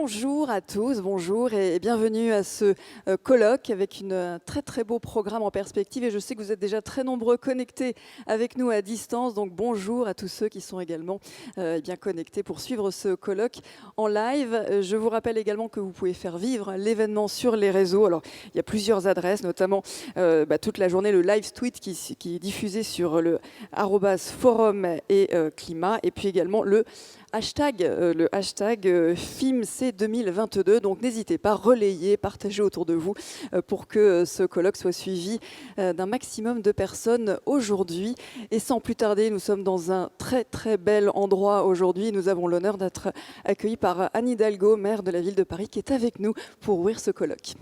Bonjour à tous, bonjour et bienvenue à ce colloque avec un très très beau programme en perspective et je sais que vous êtes déjà très nombreux connectés avec nous à distance, donc bonjour à tous ceux qui sont également bien connectés pour suivre ce colloque en live. Je vous rappelle également que vous pouvez faire vivre l'événement sur les réseaux. Alors il y a plusieurs adresses, notamment toute la journée le live tweet qui est diffusé sur le @forum et climat et puis également le hashtag FIMC 2022. Donc n'hésitez pas, relayez, partagez autour de vous pour que ce colloque soit suivi d'un maximum de personnes aujourd'hui. Et sans plus tarder, nous sommes dans un très très bel endroit aujourd'hui. Nous avons l'honneur d'être accueillis par Anne Hidalgo, maire de la ville de Paris, qui est avec nous pour ouvrir ce colloque.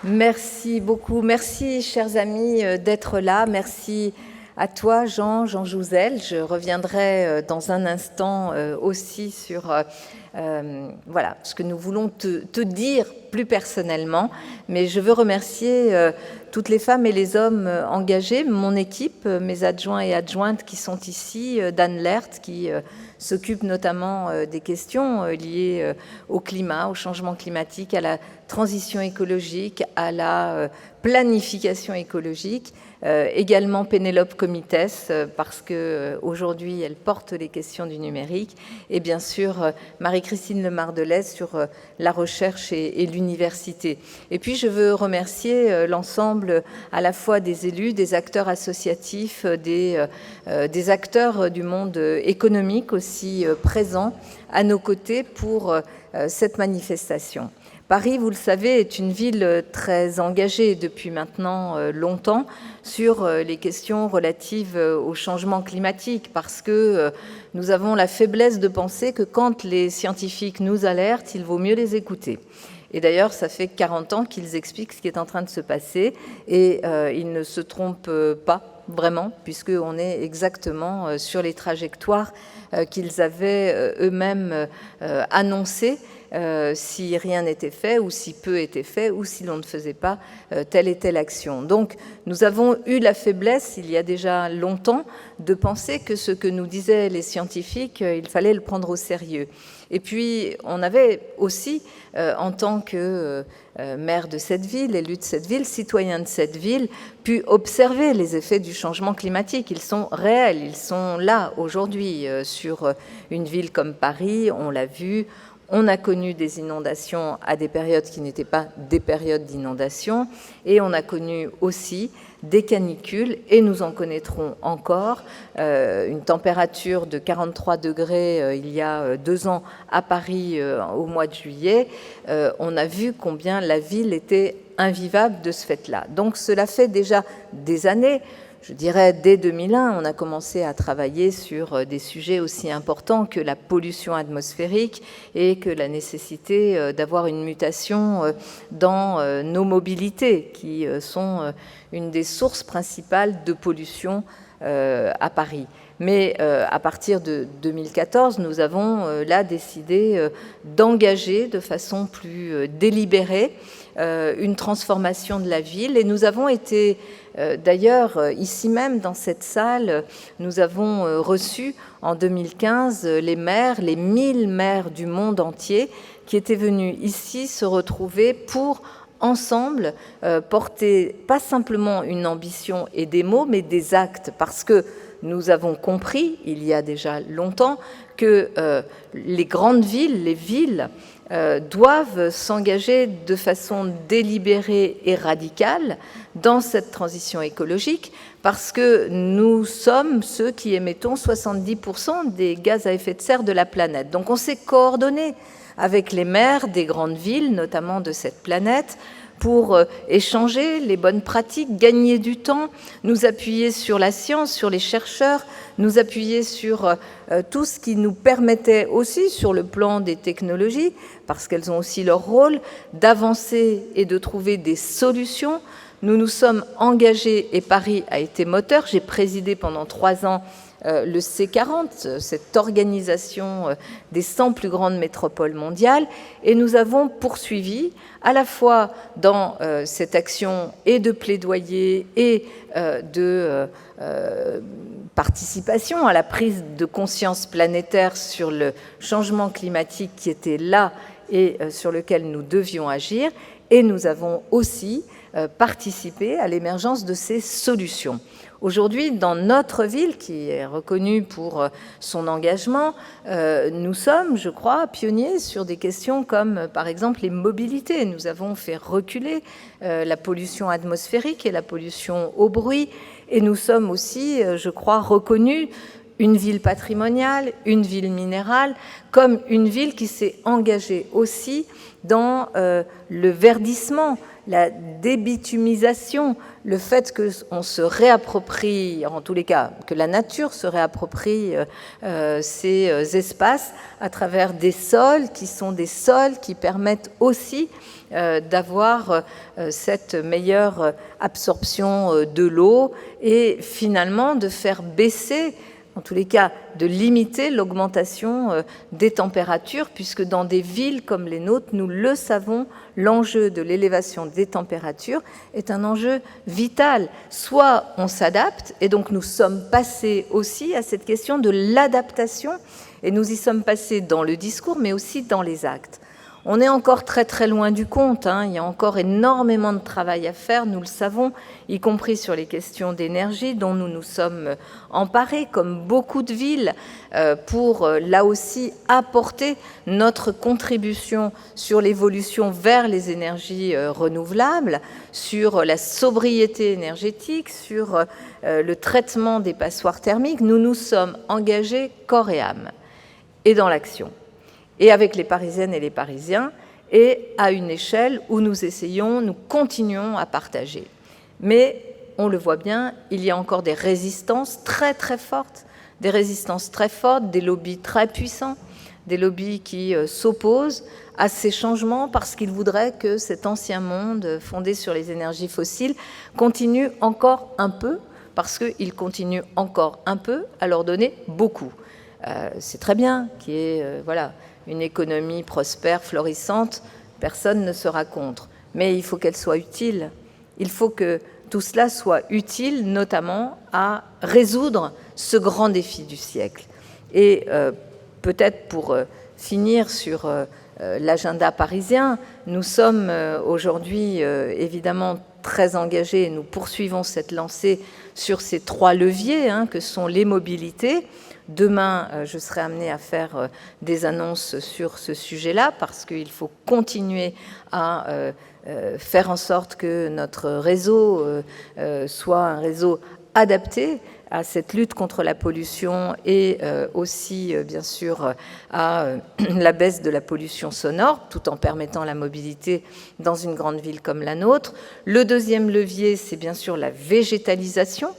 Merci beaucoup. Merci, chers amis, d'être là. Merci à toi, Jean Jouzel. Je reviendrai dans un instant aussi sur ce que nous voulons te dire plus personnellement. Mais je veux remercier toutes les femmes et les hommes engagés, mon équipe, mes adjoints et adjointes qui sont ici, Dan Lert, qui s'occupe notamment des questions liées au climat, au changement climatique, à la transition écologique, à la planification écologique, également Pénélope Comites, parce qu'aujourd'hui elle porte les questions du numérique, et bien sûr Marie-Christine Lemardelais sur la recherche et l'université. Et puis je veux remercier l'ensemble à la fois des élus, des acteurs associatifs, des acteurs du monde économique aussi présents à nos côtés pour cette manifestation. Paris, vous le savez, est une ville très engagée depuis maintenant longtemps sur les questions relatives au changement climatique, parce que nous avons la faiblesse de penser que quand les scientifiques nous alertent, il vaut mieux les écouter. Et d'ailleurs, ça fait 40 ans qu'ils expliquent ce qui est en train de se passer, et ils ne se trompent pas vraiment, puisqu'on est exactement sur les trajectoires qu'ils avaient eux-mêmes annoncées, si rien n'était fait, ou si peu était fait, ou si l'on ne faisait pas telle et telle action. Donc, nous avons eu la faiblesse, il y a déjà longtemps, de penser que ce que nous disaient les scientifiques, il fallait le prendre au sérieux. Et puis, on avait aussi, en tant que maire de cette ville, élu de cette ville, citoyen de cette ville, pu observer les effets du changement climatique. Ils sont réels, ils sont là aujourd'hui sur une ville comme Paris, on l'a vu. On a connu des inondations à des périodes qui n'étaient pas des périodes d'inondation, et on a connu aussi des canicules, et nous en connaîtrons encore. Une température de 43 degrés il y a 2 ans à Paris au mois de juillet. On a vu combien la ville était invivable de ce fait-là. Donc cela fait déjà des années. Je dirais, dès 2001, on a commencé à travailler sur des sujets aussi importants que la pollution atmosphérique et que la nécessité d'avoir une mutation dans nos mobilités, qui sont une des sources principales de pollution à Paris. Mais à partir de 2014, nous avons là décidé d'engager de façon plus délibérée une transformation de la ville, et nous avons été d'ailleurs ici même dans cette salle, nous avons reçu en 2015 les maires, les 1000 maires du monde entier qui étaient venus ici se retrouver pour ensemble porter pas simplement une ambition et des mots, mais des actes, parce que nous avons compris, il y a déjà longtemps, que les grandes villes, les villes, doivent s'engager de façon délibérée et radicale dans cette transition écologique, parce que nous sommes ceux qui émettons 70% des gaz à effet de serre de la planète. Donc on s'est coordonné avec les maires des grandes villes, notamment de cette planète, pour échanger les bonnes pratiques, gagner du temps, nous appuyer sur la science, sur les chercheurs, nous appuyer sur tout ce qui nous permettait aussi, sur le plan des technologies, parce qu'elles ont aussi leur rôle, d'avancer et de trouver des solutions. Nous nous sommes engagés, et Paris a été moteur. J'ai présidé pendant 3 ans le C40, cette organisation des 100 plus grandes métropoles mondiales, et nous avons poursuivi à la fois dans cette action et de plaidoyer et de participation à la prise de conscience planétaire sur le changement climatique qui était là et sur lequel nous devions agir, et nous avons aussi participé à l'émergence de ces solutions. Aujourd'hui, dans notre ville, qui est reconnue pour son engagement, nous sommes, je crois, pionniers sur des questions comme, par exemple, les mobilités. Nous avons fait reculer la pollution atmosphérique et la pollution au bruit, et nous sommes aussi, je crois, reconnus une ville patrimoniale, une ville minérale, comme une ville qui s'est engagée aussi dans le verdissement, la débitumisation, le fait qu'on se réapproprie, en tous les cas, que la nature se réapproprie ces espaces à travers des sols qui sont des sols qui permettent aussi d'avoir cette meilleure absorption de l'eau et finalement de faire baisser, en tous les cas, de limiter l'augmentation des températures, puisque dans des villes comme les nôtres, nous le savons, l'enjeu de l'élévation des températures est un enjeu vital. Soit on s'adapte, et donc nous sommes passés aussi à cette question de l'adaptation, et nous y sommes passés dans le discours, mais aussi dans les actes. On est encore très très loin du compte, il y a encore énormément de travail à faire, nous le savons, y compris sur les questions d'énergie dont nous nous sommes emparés, comme beaucoup de villes, pour là aussi apporter notre contribution sur l'évolution vers les énergies renouvelables, sur la sobriété énergétique, sur le traitement des passoires thermiques. Nous nous sommes engagés corps et âme, et dans l'action, et avec les Parisiennes et les Parisiens, et à une échelle où nous continuons à partager. Mais, on le voit bien, il y a encore des résistances très très fortes, des lobbies très puissants, des lobbies qui s'opposent à ces changements parce qu'ils voudraient que cet ancien monde fondé sur les énergies fossiles continue encore un peu, parce qu'il continue encore un peu à leur donner beaucoup. C'est très bien qu'il y ait une économie prospère, florissante, personne ne sera contre. Mais il faut qu'elle soit utile. Il faut que tout cela soit utile, notamment à résoudre ce grand défi du siècle. Et peut-être pour finir sur l'agenda parisien, nous sommes aujourd'hui évidemment très engagés, et nous poursuivons cette lancée sur ces 3 leviers que sont les mobilités. Demain, je serai amenée à faire des annonces sur ce sujet-là, parce qu'il faut continuer à faire en sorte que notre réseau soit un réseau adapté à cette lutte contre la pollution et aussi, bien sûr, à la baisse de la pollution sonore, tout en permettant la mobilité dans une grande ville comme la nôtre. Le deuxième levier, c'est bien sûr la végétalisation,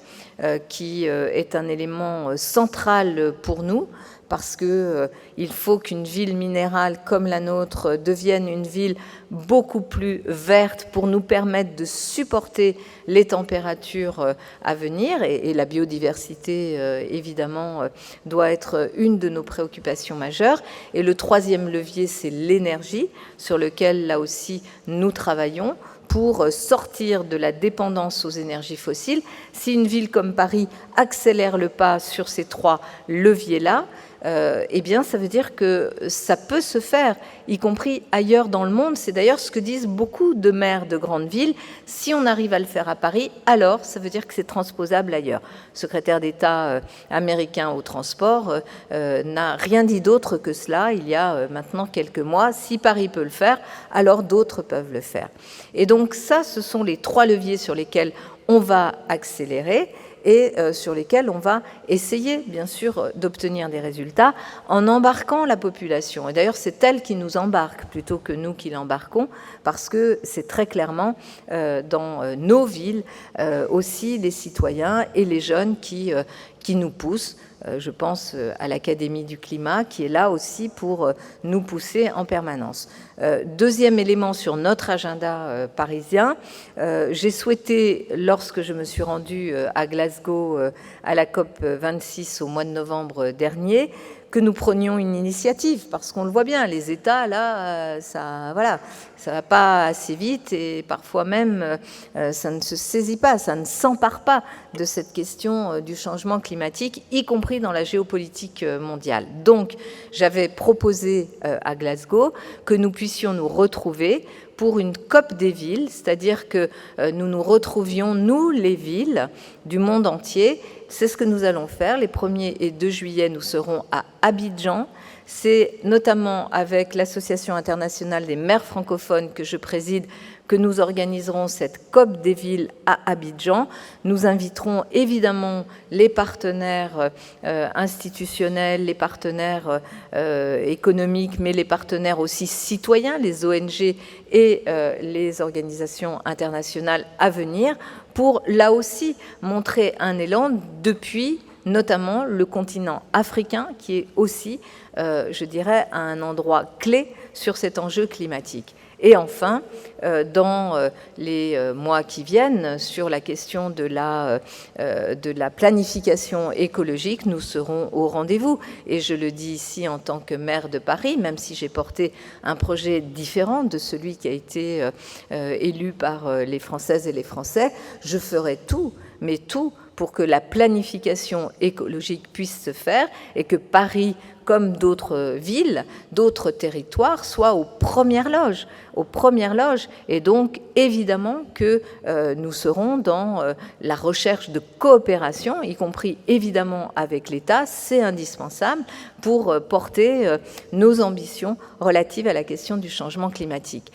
qui est un élément central pour nous, parce qu'il faut qu'une ville minérale comme la nôtre devienne une ville beaucoup plus verte pour nous permettre de supporter les températures à venir. Et la biodiversité, évidemment, doit être une de nos préoccupations majeures. Et le troisième levier, c'est l'énergie, sur lequel, là aussi, nous travaillons pour sortir de la dépendance aux énergies fossiles. Si une ville comme Paris accélère le pas sur ces 3 leviers-là, eh bien, ça veut dire que ça peut se faire, y compris ailleurs dans le monde. C'est d'ailleurs ce que disent beaucoup de maires de grandes villes. Si on arrive à le faire à Paris, alors ça veut dire que c'est transposable ailleurs. Le secrétaire d'État américain au transport n'a rien dit d'autre que cela il y a maintenant quelques mois. Si Paris peut le faire, alors d'autres peuvent le faire. Et donc ça, ce sont les 3 leviers sur lesquels on va accélérer. et sur lesquels on va essayer, bien sûr, d'obtenir des résultats en embarquant la population. Et d'ailleurs, c'est elle qui nous embarque plutôt que nous qui l'embarquons, parce que c'est très clairement dans nos villes aussi les citoyens et les jeunes qui nous poussent. Je pense à l'Académie du climat qui est là aussi pour nous pousser en permanence. Deuxième élément sur notre agenda parisien, j'ai souhaité, lorsque je me suis rendue à Glasgow à la COP 26 au mois de novembre dernier, que nous prenions une initiative, parce qu'on le voit bien, les États, là, ça va pas assez vite et parfois même ça ne se saisit pas, ça ne s'empare pas de cette question du changement climatique, y compris dans la géopolitique mondiale. Donc, j'avais proposé à Glasgow que nous puissions nous retrouver pour une COP des villes, c'est-à-dire que nous nous retrouvions, nous, les villes du monde entier. C'est ce que nous allons faire. Les 1er et 2 juillet, nous serons à Abidjan. C'est notamment avec l'Association internationale des maires francophones que je préside que nous organiserons cette COP des villes à Abidjan. Nous inviterons évidemment les partenaires institutionnels, les partenaires économiques, mais les partenaires aussi citoyens, les ONG et les organisations internationales à venir, pour là aussi montrer un élan depuis notamment le continent africain, qui est aussi, je dirais, à un endroit clé sur cet enjeu climatique. Et enfin, dans les mois qui viennent, sur la question de la planification écologique, nous serons au rendez-vous. Et je le dis ici en tant que maire de Paris, même si j'ai porté un projet différent de celui qui a été élu par les Françaises et les Français, je ferai tout, mais tout, pour que la planification écologique puisse se faire et que Paris, comme d'autres villes, d'autres territoires, soient aux premières loges. Et donc, évidemment, que nous serons dans la recherche de coopération, y compris évidemment avec l'État. C'est indispensable pour porter nos ambitions relatives à la question du changement climatique.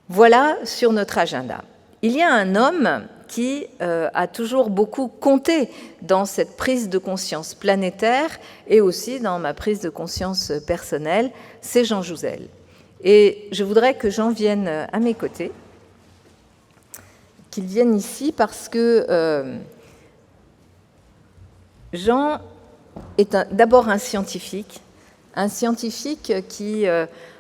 Voilà sur notre agenda. Il y a un homme qui a toujours beaucoup compté dans cette prise de conscience planétaire et aussi dans ma prise de conscience personnelle, c'est Jean Jouzel. Et je voudrais que Jean vienne à mes côtés, qu'il vienne ici parce que Jean est d'abord un scientifique qui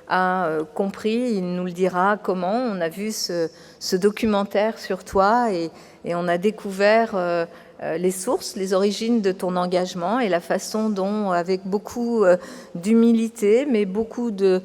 a compris, il nous le dira, comment on a vu ce documentaire sur toi et on a découvert les sources, les origines de ton engagement et la façon dont, avec beaucoup d'humilité, mais beaucoup de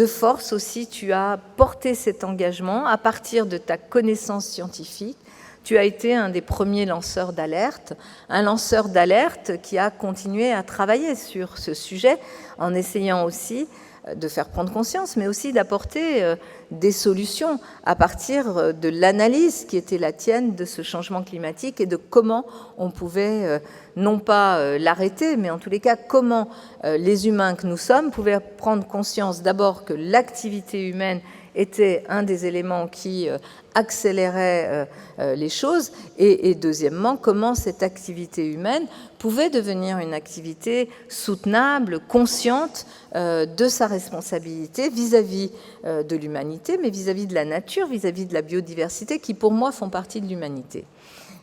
force aussi, tu as porté cet engagement à partir de ta connaissance scientifique. Tu as été un des premiers lanceurs d'alerte, un lanceur d'alerte qui a continué à travailler sur ce sujet en essayant aussi de faire prendre conscience, mais aussi d'apporter des solutions à partir de l'analyse qui était la tienne de ce changement climatique et de comment on pouvait, non pas l'arrêter, mais en tous les cas, comment les humains que nous sommes pouvaient prendre conscience d'abord que l'activité humaine était un des éléments qui accélérait les choses et deuxièmement, comment cette activité humaine pouvait devenir une activité soutenable, consciente de sa responsabilité vis-à-vis de l'humanité, mais vis-à-vis de la nature, vis-à-vis de la biodiversité, qui pour moi font partie de l'humanité.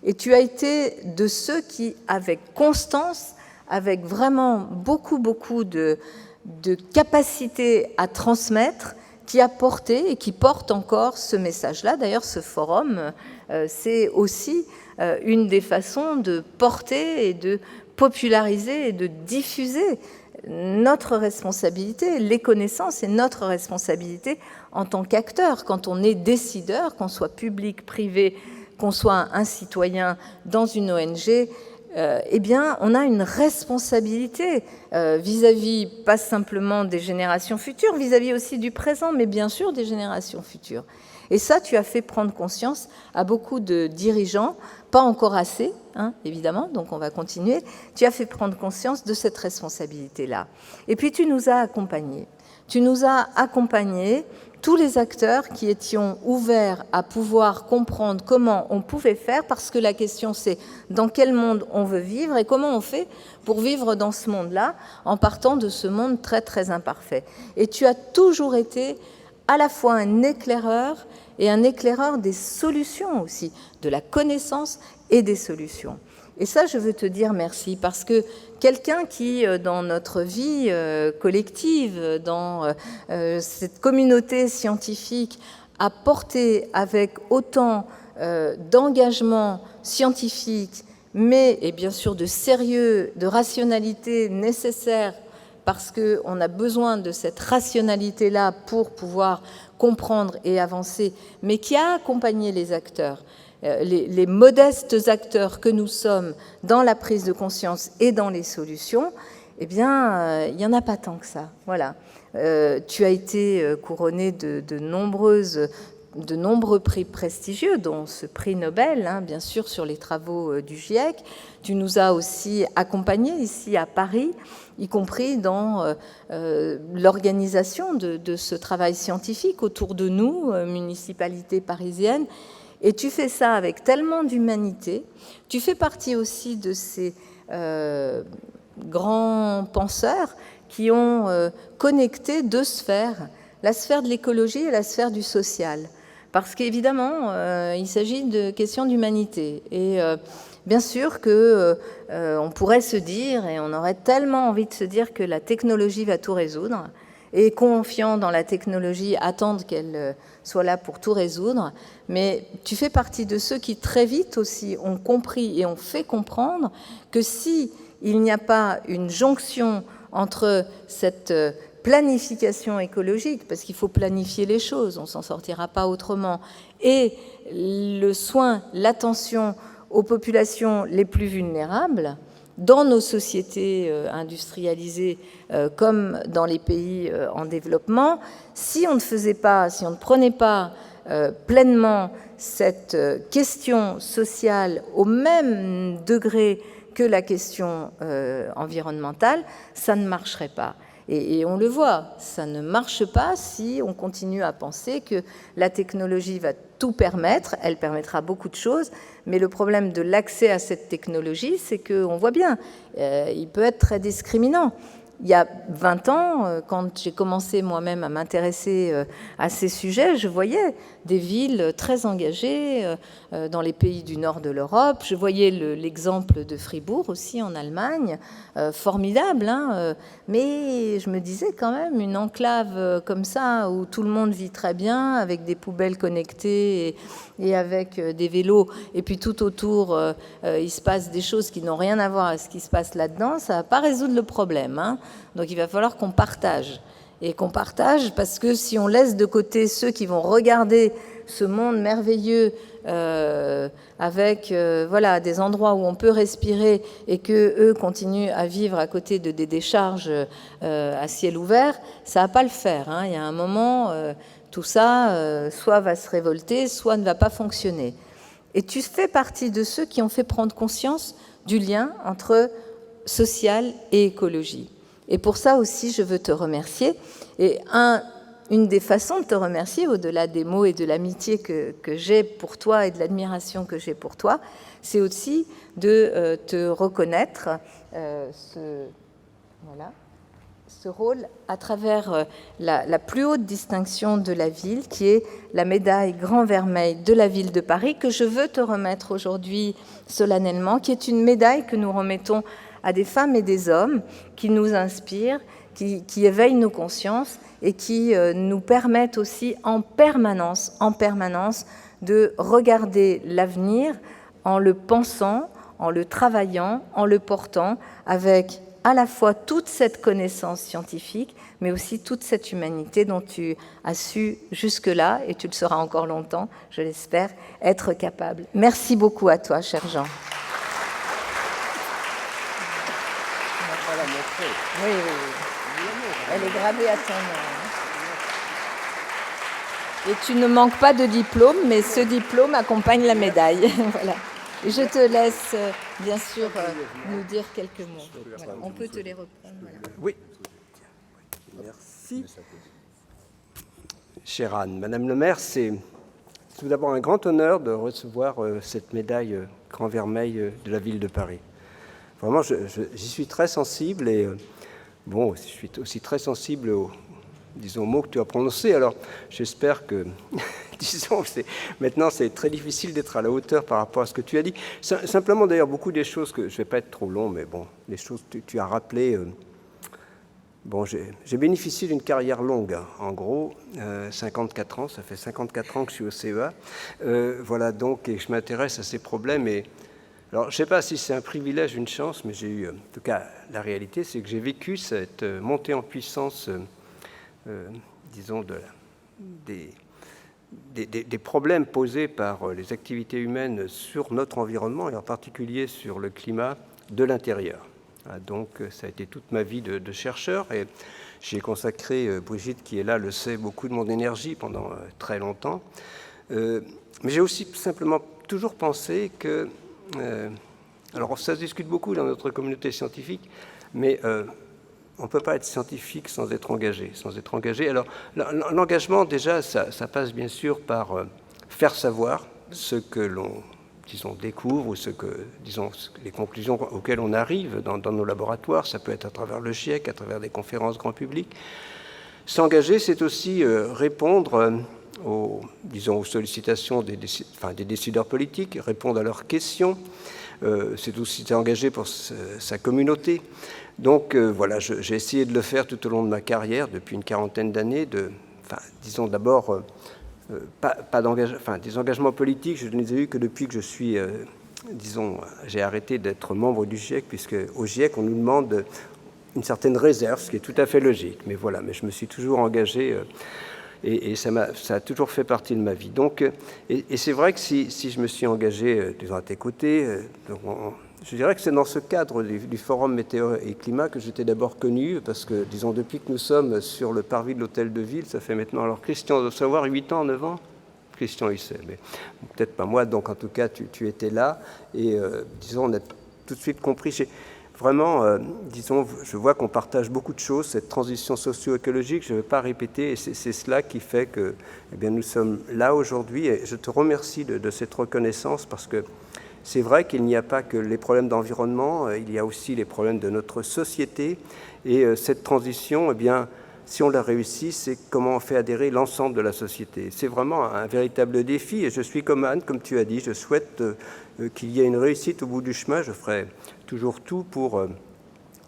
Et tu as été de ceux qui, avec constance, avec vraiment beaucoup de capacité à transmettre, qui a porté et qui porte encore ce message-là. D'ailleurs, ce forum, c'est aussi une des façons de porter et de populariser et de diffuser notre responsabilité, les connaissances et notre responsabilité en tant qu'acteur, quand on est décideur, qu'on soit public, privé, qu'on soit un citoyen dans une ONG, eh bien, on a une responsabilité vis-à-vis, pas simplement des générations futures, vis-à-vis aussi du présent, mais bien sûr des générations futures. Et ça, tu as fait prendre conscience à beaucoup de dirigeants, pas encore assez, hein, évidemment, donc on va continuer. Tu as fait prendre conscience de cette responsabilité-là. Et puis, tu nous as accompagnés. Tu nous as accompagnés, tous les acteurs qui étions ouverts à pouvoir comprendre comment on pouvait faire, parce que la question c'est dans quel monde on veut vivre et comment on fait pour vivre dans ce monde-là, en partant de ce monde très très imparfait. Et tu as toujours été à la fois un éclaireur et un éclaireur des solutions aussi, de la connaissance et des solutions. Et ça, je veux te dire merci, parce que quelqu'un qui, dans notre vie collective, dans cette communauté scientifique, a porté avec autant d'engagement scientifique, mais, et bien sûr, de sérieux, de rationalité nécessaire, parce qu'on a besoin de cette rationalité-là pour pouvoir comprendre et avancer, mais qui a accompagné les acteurs, les modestes acteurs que nous sommes dans la prise de conscience et dans les solutions, eh bien, il n'y en a pas tant que ça. Voilà. Tu as été couronné de nombreux prix prestigieux, dont ce prix Nobel, hein, bien sûr, sur les travaux du GIEC. Tu nous as aussi accompagnés ici à Paris, y compris dans l'organisation de ce travail scientifique autour de nous, municipalité parisienne. Et tu fais ça avec tellement d'humanité. Tu fais partie aussi de ces grands penseurs qui ont connecté deux sphères, la sphère de l'écologie et la sphère du social. Parce qu'évidemment, il s'agit de questions d'humanité. Et bien sûr qu'on pourrait se dire, et on aurait tellement envie de se dire que la technologie va tout résoudre, et confiant dans la technologie, attendre qu'elle soit là pour tout résoudre. Mais tu fais partie de ceux qui très vite aussi ont compris et ont fait comprendre que si il n'y a pas une jonction entre cette planification écologique, parce qu'il faut planifier les choses, on ne s'en sortira pas autrement, et le soin, l'attention aux populations les plus vulnérables, dans nos sociétés industrialisées comme dans les pays en développement, si on ne faisait pas, si on ne prenait pas pleinement cette question sociale au même degré que la question environnementale, ça ne marcherait pas. Et on le voit, ça ne marche pas si on continue à penser que la technologie va tout permettre. Elle permettra beaucoup de choses, mais le problème de l'accès à cette technologie, c'est qu'on voit bien, il peut être très discriminant. Il y a 20 ans, quand j'ai commencé moi-même à m'intéresser à ces sujets, je voyais des villes très engagées dans les pays du nord de l'Europe. Je voyais l'exemple de Fribourg aussi en Allemagne, formidable, hein, mais je me disais quand même, une enclave comme ça, où tout le monde vit très bien, avec des poubelles connectées et avec des vélos, et puis tout autour, il se passe des choses qui n'ont rien à voir avec ce qui se passe là-dedans, ça ne va pas résoudre le problème, hein. Donc il va falloir qu'on partage. Et qu'on partage, parce que si on laisse de côté ceux qui vont regarder ce monde merveilleux avec voilà, des endroits où on peut respirer et qu'eux continuent à vivre à côté de des décharges à ciel ouvert, ça ne va pas le faire, hein. Il y a un moment, tout ça, soit va se révolter, soit ne va pas fonctionner. Et tu fais partie de ceux qui ont fait prendre conscience du lien entre social et écologie. Et pour ça aussi, je veux te remercier. Et une des façons de te remercier, au-delà des mots et de l'amitié que j'ai pour toi et de l'admiration que j'ai pour toi, c'est aussi de te reconnaître ce rôle à travers la plus haute distinction de la ville, qui est la médaille Grand Vermeil de la ville de Paris, que je veux te remettre aujourd'hui solennellement, qui est une médaille que nous remettons à des femmes et des hommes qui nous inspirent, qui éveillent nos consciences et qui nous permettent aussi en permanence de regarder l'avenir en le pensant, en le travaillant, en le portant avec à la fois toute cette connaissance scientifique, mais aussi toute cette humanité dont tu as su jusque-là, et tu le seras encore longtemps, je l'espère, être capable. Merci beaucoup à toi, cher Jean. Oui. Elle est gravée à ton nom. Et tu ne manques pas de diplôme, mais ce diplôme accompagne la médaille. Voilà. Et je te laisse, bien sûr, nous dire quelques mots. Voilà. On peut te les reprendre. Voilà. Oui. Merci. Merci. Chère Anne, Madame le maire, c'est tout d'abord un grand honneur de recevoir cette médaille Grand Vermeil de la ville de Paris. Vraiment, j'y suis très sensible et bon, je suis aussi très sensible aux mots que tu as prononcés. Alors, j'espère que, disons, maintenant, c'est très difficile d'être à la hauteur par rapport à ce que tu as dit. Simplement, d'ailleurs, beaucoup des choses que, je ne vais pas être trop long, mais bon, les choses que tu as rappelées. Bon, j'ai bénéficié d'une carrière longue, hein. En gros, 54 ans, ça fait 54 ans que je suis au CEA. Voilà, donc, et je m'intéresse à ces problèmes. Et, alors, je ne sais pas si c'est un privilège, une chance, mais j'ai eu, en tout cas, la réalité, c'est que j'ai vécu cette montée en puissance, disons, des problèmes posés par les activités humaines sur notre environnement, et en particulier sur le climat de l'intérieur. Donc, ça a été toute ma vie de chercheur, et j'y ai consacré, Brigitte qui est là le sait, beaucoup de mon énergie pendant très longtemps. Mais j'ai aussi simplement toujours pensé que, alors ça se discute beaucoup dans notre communauté scientifique, mais on ne peut pas être scientifique sans être engagé. Alors, l'engagement, déjà, ça passe bien sûr par faire savoir ce que l'on, disons, découvre ou les conclusions auxquelles on arrive dans nos laboratoires. Ça peut être à travers le GIEC, à travers des conférences grand public. S'engager, c'est aussi répondre aux sollicitations des décideurs politiques, répondre à leurs questions. C'est aussi s'engager pour sa communauté. Donc voilà, j'ai essayé de le faire tout au long de ma carrière, depuis une quarantaine d'années, disons d'abord, des engagements politiques, je ne les ai eus que depuis que je suis, j'ai arrêté d'être membre du GIEC, puisque au GIEC, on nous demande une certaine réserve, ce qui est tout à fait logique. Mais voilà, mais je me suis toujours engagé, et ça a toujours fait partie de ma vie. Donc, et c'est vrai que si je me suis engagé, disons, à tes côtés, je dirais que c'est dans ce cadre du Forum Météo et Climat que j'étais d'abord connu, parce que, disons, depuis que nous sommes sur le parvis de l'Hôtel de Ville, ça fait maintenant, alors Christian doit savoir, 8 ans, 9 ans. Christian, il sait, mais peut-être pas moi, donc en tout cas, tu étais là, et disons, on a tout de suite compris. Vraiment, disons, je vois qu'on partage beaucoup de choses, cette transition socio-écologique, je ne vais pas répéter, et c'est cela qui fait que nous sommes là aujourd'hui, et je te remercie de cette reconnaissance, parce que c'est vrai qu'il n'y a pas que les problèmes d'environnement, il y a aussi les problèmes de notre société, et cette transition, si on la réussit, c'est comment on fait adhérer l'ensemble de la société. C'est vraiment un véritable défi, et je suis comme Anne, comme tu as dit, je souhaite qu'il y ait une réussite au bout du chemin. Je ferai toujours tout pour,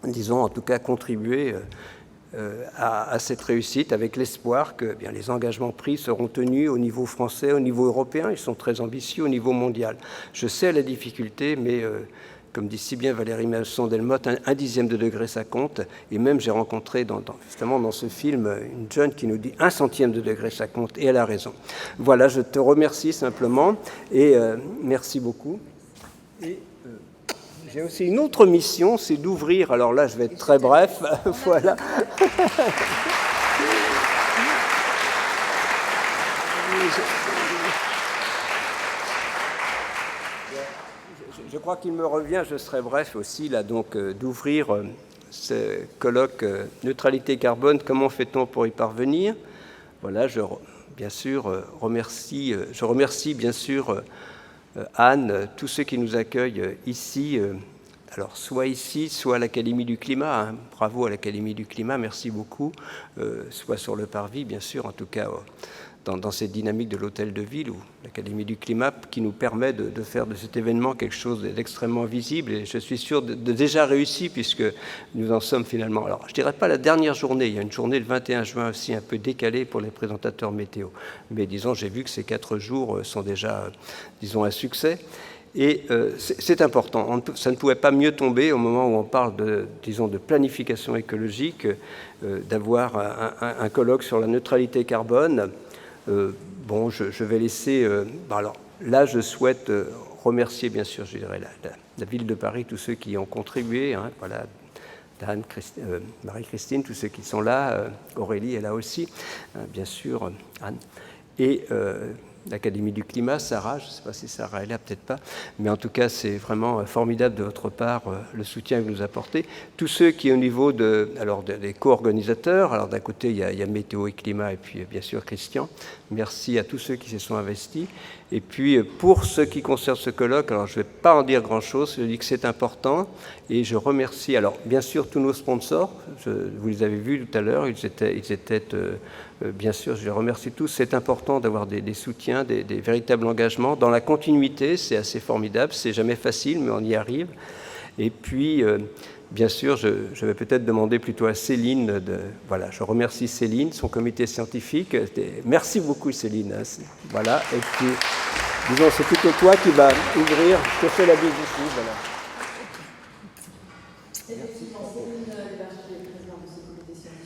disons, en tout cas, contribuer à cette réussite, avec l'espoir que les engagements pris seront tenus au niveau français, au niveau européen. Ils sont très ambitieux au niveau mondial. Je sais la difficulté, mais comme dit si bien Valérie Masson-Delmotte, un dixième de degré, ça compte. Et même, j'ai rencontré justement dans ce film une jeune qui nous dit 1/100 de degré, ça compte. Et elle a raison. Voilà, je te remercie simplement. Et merci beaucoup. Et j'ai aussi une autre mission, c'est d'ouvrir. Alors là, je vais être très bref. Voilà. Je crois qu'il me revient, je serai bref aussi, là, donc, d'ouvrir ce colloque Neutralité carbone, comment fait-on pour y parvenir? Voilà, je remercie bien sûr Anne, tous ceux qui nous accueillent ici, alors soit ici, soit à l'Académie du Climat, hein, bravo à l'Académie du Climat, merci beaucoup, soit sur le parvis, bien sûr, en tout cas dans cette dynamique de l'Hôtel de Ville ou l'Académie du Climat qui nous permet de faire de cet événement quelque chose d'extrêmement visible, et je suis sûr de déjà réussi, puisque nous en sommes finalement, alors je ne dirais pas la dernière journée, il y a une journée le 21 juin aussi un peu décalée pour les présentateurs météo, mais disons, j'ai vu que ces 4 jours sont déjà, disons, un succès. Et c'est important, ça ne pouvait pas mieux tomber au moment où on parle de planification écologique, d'avoir un colloque sur la neutralité carbone. Bon, je vais laisser... alors là, je souhaite remercier, bien sûr, je dirais, la ville de Paris, tous ceux qui ont contribué, hein, voilà, Dan, Marie-Christine, tous ceux qui sont là, Aurélie est là aussi, hein, bien sûr, Anne. Et l'Académie du climat, Sarah, je ne sais pas si Sarah est là, peut-être pas, mais en tout cas, c'est vraiment formidable de votre part, le soutien que vous nous apportez. Tous ceux qui, au niveau des co-organisateurs, alors d'un côté, il y a Météo et Climat, et puis bien sûr Christian, merci à tous ceux qui se sont investis. Et puis, pour ce qui concerne ce colloque, alors je ne vais pas en dire grand-chose, je dis que c'est important, et je remercie, alors bien sûr, tous nos sponsors, vous les avez vus tout à l'heure, ils étaient bien sûr, je les remercie tous, c'est important d'avoir des soutiens, des véritables engagements. Dans la continuité, c'est assez formidable, c'est jamais facile, mais on y arrive. Et puis, bien sûr, je vais peut-être demander plutôt à Céline, voilà, je remercie Céline, son comité scientifique. Merci beaucoup Céline. Voilà, et puis, disons, c'est plutôt toi qui vas ouvrir, je te fais la bise ici, voilà. Effectivement, Céline